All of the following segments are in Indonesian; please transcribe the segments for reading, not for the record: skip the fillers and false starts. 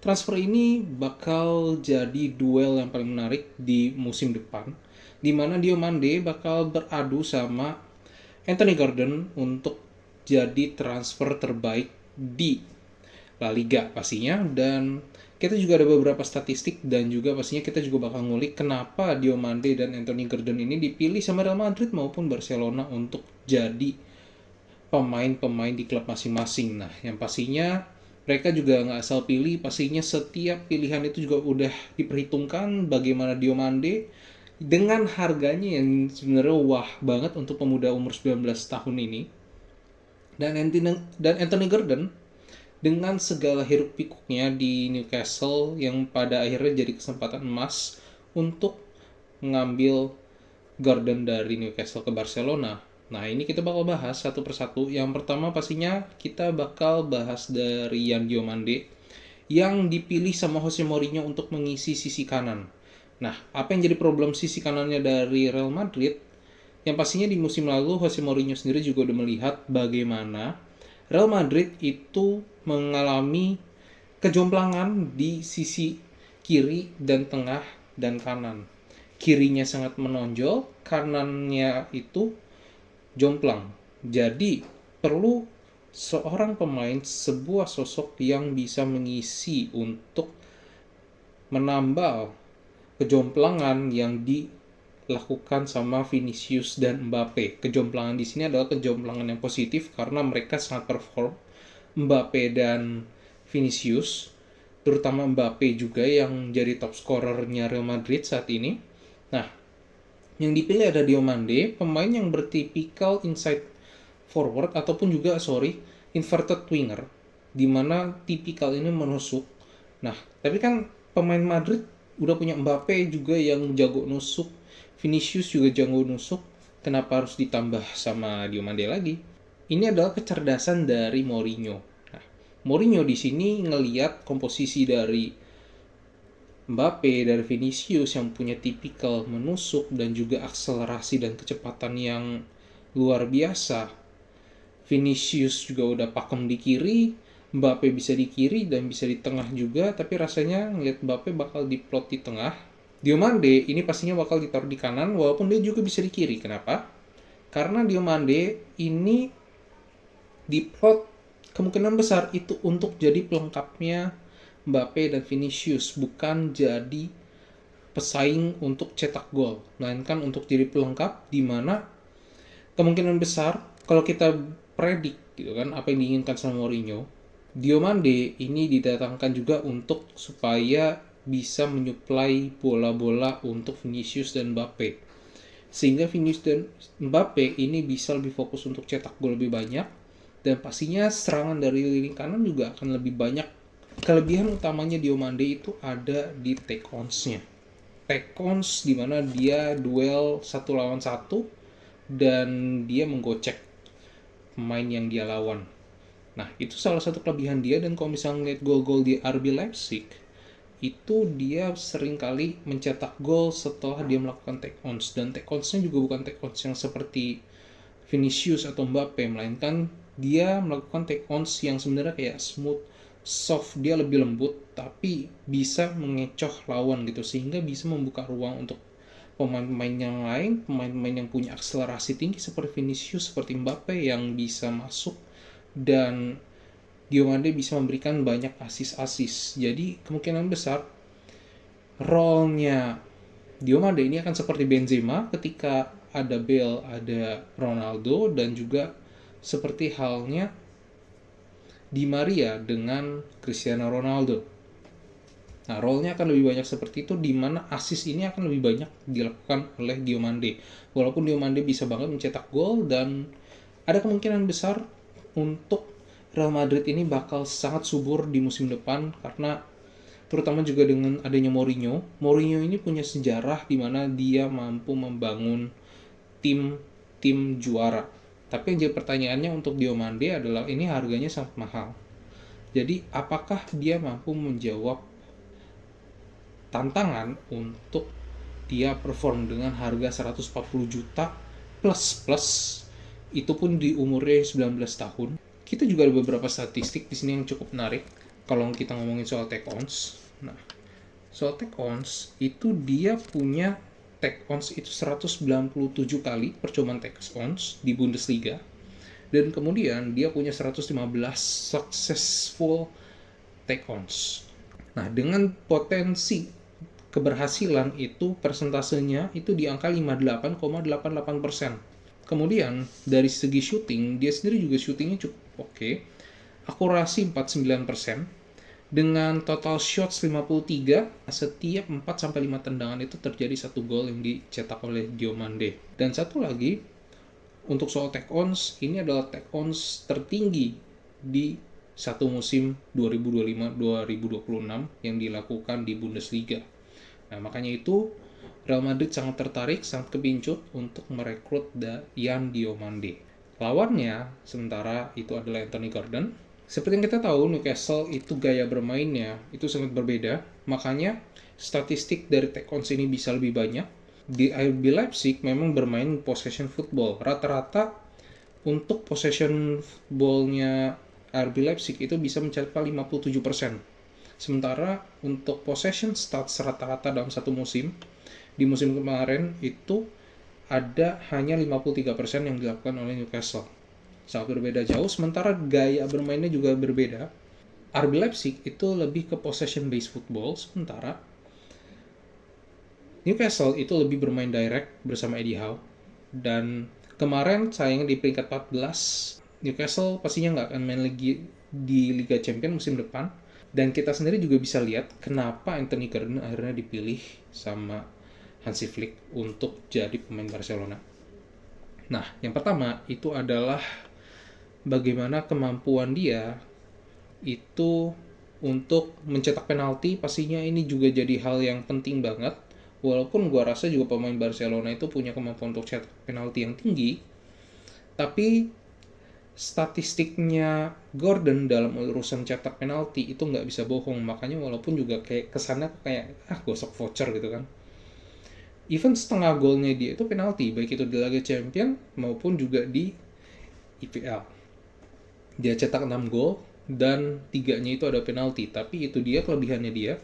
transfer ini bakal jadi duel yang paling menarik di musim depan, di mana Diomande bakal beradu sama Anthony Gordon untuk jadi transfer terbaik di La Liga pastinya. Dan kita juga ada beberapa statistik dan juga pastinya kita juga bakal ngulik kenapa Diomande dan Anthony Gordon ini dipilih sama Real Madrid maupun Barcelona untuk jadi pemain-pemain di klub masing-masing. Nah, yang pastinya mereka juga nggak asal pilih, pastinya setiap pilihan itu juga udah diperhitungkan bagaimana Diomande dengan harganya yang sebenarnya wah banget untuk pemuda umur 19 tahun ini. Dan Anthony Gordon dengan segala hiruk pikuknya di Newcastle yang pada akhirnya jadi kesempatan emas untuk mengambil Gordon dari Newcastle ke Barcelona. Nah, ini kita bakal bahas satu persatu. Yang pertama pastinya kita bakal bahas dari Yan Diomande yang dipilih sama Jose Mourinho untuk mengisi sisi kanan. Nah, apa yang jadi problem sisi kanannya dari Real Madrid? Yang pastinya di musim lalu Jose Mourinho sendiri juga udah melihat bagaimana Real Madrid itu mengalami kejomplangan di sisi kiri dan tengah dan kanan. Kirinya sangat menonjol, kanannya itu jomplang. Jadi perlu seorang pemain, sebuah sosok yang bisa mengisi untuk menambal kejomplangan yang dilakukan sama Vinicius dan Mbappe. Kejomplangan di sini adalah kejomplangan yang positif karena mereka sangat perform. Mbappe dan Vinicius, terutama Mbappe juga yang jadi top scorernya Real Madrid saat ini. Nah, yang dipilih ada Diomande, pemain yang bertipikal inside forward ataupun juga inverted winger, di mana tipikal ini menusuk. Nah, tapi kan pemain Madrid udah punya Mbappe juga yang jago nusuk, Vinicius juga jago nusuk, kenapa harus ditambah sama Diomande lagi? Ini adalah kecerdasan dari Mourinho. Nah, Mourinho di sini ngelihat komposisi dari Mbappe, dari Vinicius yang punya tipikal menusuk dan juga akselerasi dan kecepatan yang luar biasa. Vinicius juga udah pakem di kiri, Mbappe bisa di kiri dan bisa di tengah juga, tapi rasanya ngeliat Mbappe bakal diplot di tengah. Diomande ini pastinya bakal ditaruh di kanan, walaupun dia juga bisa di kiri. Kenapa? Karena Diomande ini diplot kemungkinan besar itu untuk jadi pelengkapnya Mbappe dan Vinicius, bukan jadi pesaing untuk cetak gol, melainkan untuk jadi pelengkap, di mana kemungkinan besar kalau kita predik gitu kan apa yang diinginkan sama Mourinho, Diomande ini didatangkan juga untuk supaya bisa menyuplai bola-bola untuk Vinicius dan Mbappe, sehingga Vinicius dan Mbappe ini bisa lebih fokus untuk cetak gol lebih banyak, dan pastinya serangan dari lini kanan juga akan lebih banyak. Kelebihan utamanya Diomande itu ada di take ons-nya. Take ons di mana dia duel 1 lawan 1 dan dia menggocek pemain yang dia lawan. Nah, itu salah satu kelebihan dia. Dan kalau misalnya ngeliat gol-gol di RB Leipzig, itu dia seringkali mencetak gol setelah dia melakukan take ons. Dan take ons-nya juga bukan take ons yang seperti Vinicius atau Mbappe, melainkan dia melakukan take ons yang sebenarnya kayak smooth, soft, dia lebih lembut tapi bisa mengecoh lawan gitu, sehingga bisa membuka ruang untuk pemain-pemain yang lain, pemain-pemain yang punya akselerasi tinggi seperti Vinicius, seperti Mbappe yang bisa masuk, dan Diomande bisa memberikan banyak assist. Jadi kemungkinan besar role-nya Diomande ini akan seperti Benzema ketika ada Bale, ada Ronaldo, dan juga seperti halnya Di Maria dengan Cristiano Ronaldo. Nah, role-nya akan lebih banyak seperti itu, di mana assist ini akan lebih banyak dilakukan oleh Diomande. Walaupun Diomande bisa banget mencetak gol, dan ada kemungkinan besar untuk Real Madrid ini bakal sangat subur di musim depan, karena terutama juga dengan adanya Mourinho. Mourinho ini punya sejarah di mana dia mampu membangun tim juara. Tapi yang jadi pertanyaannya untuk Diomande adalah ini harganya sangat mahal. Jadi apakah dia mampu menjawab tantangan untuk dia perform dengan harga 140 juta plus itu pun di umurnya 19 tahun. Kita juga ada beberapa statistik di sini yang cukup menarik. kalau kita ngomongin soal take-ons. Nah, soal take-ons itu dia punya take-ons itu 197 kali percobaan take-ons di Bundesliga. Dan kemudian dia punya 115 successful take-ons. Nah, dengan potensi keberhasilan itu persentasenya itu di angka 58,88%. Kemudian dari segi shooting, dia sendiri juga shootingnya cukup oke. Akurasi 49%. Dengan total shots 53, setiap 4-5 tendangan itu terjadi satu gol yang dicetak oleh Diomande. Dan satu lagi, untuk soal take-ons, ini adalah take-ons tertinggi di satu musim 2025-2026 yang dilakukan di Bundesliga. Nah, makanya itu Real Madrid sangat tertarik, sangat kepincut untuk merekrut Yan Diomande. Lawannya, sementara itu adalah Anthony Gordon. Seperti yang kita tahu, Newcastle itu gaya bermainnya itu sangat berbeda. Makanya, statistik dari take-ons ini bisa lebih banyak. Di RB Leipzig memang bermain possession football. Rata-rata untuk possession footballnya RB Leipzig itu bisa mencapai 57%. Sementara untuk possession stats rata-rata dalam satu musim, di musim kemarin itu ada hanya 53% yang dilakukan oleh Newcastle. Sangat berbeda jauh, sementara gaya bermainnya juga berbeda. RB Leipzig itu lebih ke possession based football, sementara Newcastle itu lebih bermain direct bersama Eddie Howe. Dan kemarin sayangnya di peringkat 14, Newcastle pastinya nggak akan main lagi di Liga Champions musim depan. Dan kita sendiri juga bisa lihat kenapa Anthony Gordon akhirnya dipilih sama Hansi Flick untuk jadi pemain Barcelona. Nah, yang pertama itu adalah bagaimana kemampuan dia itu untuk mencetak penalti. Pastinya ini juga jadi hal yang penting banget. Walaupun gua rasa juga pemain Barcelona itu punya kemampuan untuk cetak penalti yang tinggi, tapi statistiknya Gordon dalam urusan cetak penalti itu nggak bisa bohong. Makanya walaupun juga kayak kesannya kayak gosok voucher gitu kan, even setengah golnya dia itu penalti, baik itu di Liga Champions maupun juga di IPL. Dia cetak 6 gol dan 3-nya itu ada penalti. Tapi itu dia kelebihannya dia,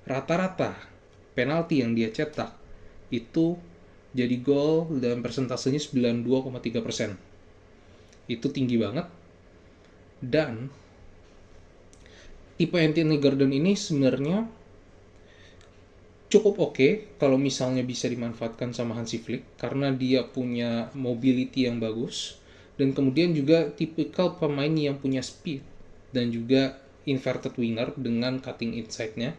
rata-rata penalti yang dia cetak itu jadi gol dan persentasenya 92,3%. Itu tinggi banget. Dan tipe Anthony Gordon ini sebenarnya cukup oke kalau misalnya bisa dimanfaatkan sama Hansi Flick, karena dia punya mobility yang bagus dan kemudian juga tipikal pemain yang punya speed dan juga inverted winger dengan cutting inside-nya.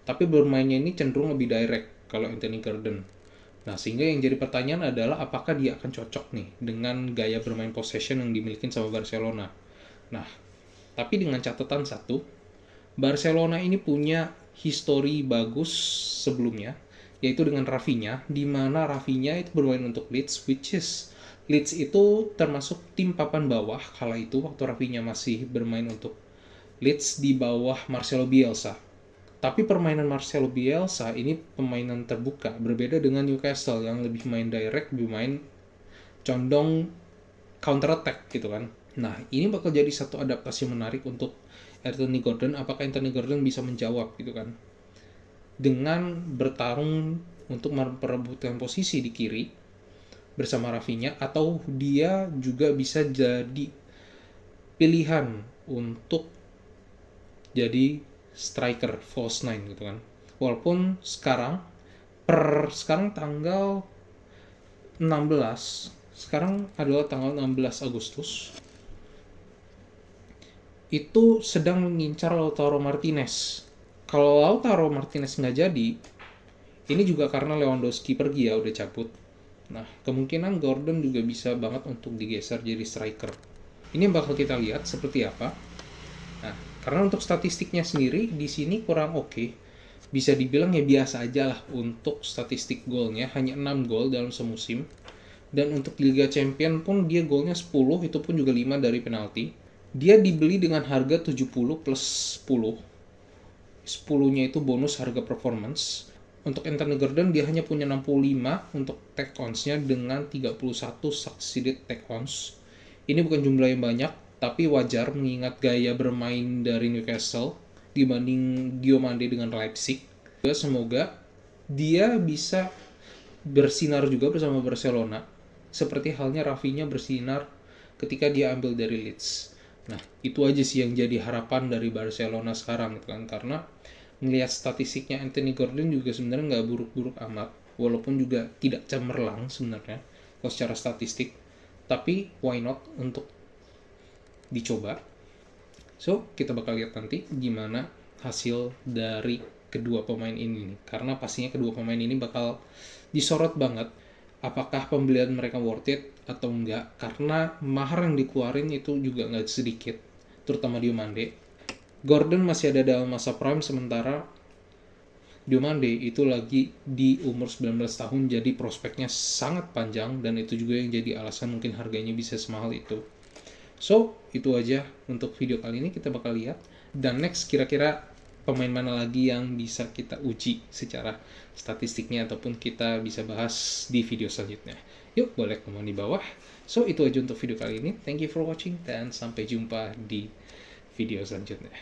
Tapi bermainnya ini cenderung lebih direct kalau Anthony Gordon. Nah, sehingga yang jadi pertanyaan adalah apakah dia akan cocok nih dengan gaya bermain possession yang dimiliki sama Barcelona. Nah, tapi dengan catatan satu, Barcelona ini punya histori bagus sebelumnya, yaitu dengan Rafinha, di mana Rafinha itu bermain untuk Leeds, Leeds itu termasuk tim papan bawah kala itu waktu Rafinha masih bermain untuk Leeds di bawah Marcelo Bielsa. Tapi permainan Marcelo Bielsa ini permainan terbuka, berbeda dengan Newcastle yang lebih main direct, lebih main condong counter attack gitu kan. Nah, ini bakal jadi satu adaptasi menarik untuk Anthony Gordon. Apakah Anthony Gordon bisa menjawab gitu kan, dengan bertarung untuk memperebutkan posisi di kiri bersama Rafinha, atau dia juga bisa jadi pilihan untuk jadi striker false nine gitu kan. Walaupun sekarang tanggal 16, sekarang adalah tanggal 16 Agustus, itu sedang mengincar Lautaro Martinez. Kalau Lautaro Martinez nggak jadi, ini juga karena Lewandowski pergi ya, udah cabut. Nah, kemungkinan Gordon juga bisa banget untuk digeser jadi striker. Ini yang bakal kita lihat seperti apa. Nah, karena untuk statistiknya sendiri di sini kurang oke. Bisa dibilang ya biasa aja lah untuk statistik golnya, hanya 6 gol dalam semusim. Dan untuk Liga Champions pun dia golnya 10, itu pun juga 5 dari penalti. Dia dibeli dengan harga 70 plus 10. 10-nya itu bonus harga performance. Untuk Anthony Gordon dia hanya punya 65 untuk take-ons-nya dengan 31 succeeded take-ons. Ini bukan jumlah yang banyak, Tapi wajar mengingat gaya bermain dari Newcastle dibanding Diomande dengan Leipzig. Semoga dia bisa bersinar juga bersama Barcelona, seperti halnya Rafinha bersinar ketika dia ambil dari Leeds. Nah, itu aja sih yang jadi harapan dari Barcelona sekarang gitu kan, karena melihat statistiknya Anthony Gordon juga sebenarnya nggak buruk-buruk amat, walaupun juga tidak cemerlang sebenarnya kalau secara statistik, tapi why not untuk dicoba. So, kita bakal lihat nanti gimana hasil dari kedua pemain ini nih. Karena pastinya kedua pemain ini bakal disorot banget. Apakah pembelian mereka worth it atau enggak. Karena mahar yang dikeluarin itu juga nggak sedikit. Terutama Diomande. Gordon masih ada dalam masa prime, sementara Diomande itu lagi di umur 19 tahun. Jadi prospeknya sangat panjang. Dan itu juga yang jadi alasan mungkin harganya bisa semahal itu. So, itu aja untuk video kali ini, kita bakal lihat. Dan next, kira-kira pemain mana lagi yang bisa kita uji secara statistiknya ataupun kita bisa bahas di video selanjutnya. Yuk, boleh komen di bawah. So, itu aja untuk video kali ini. Thank you for watching dan sampai jumpa di video selanjutnya.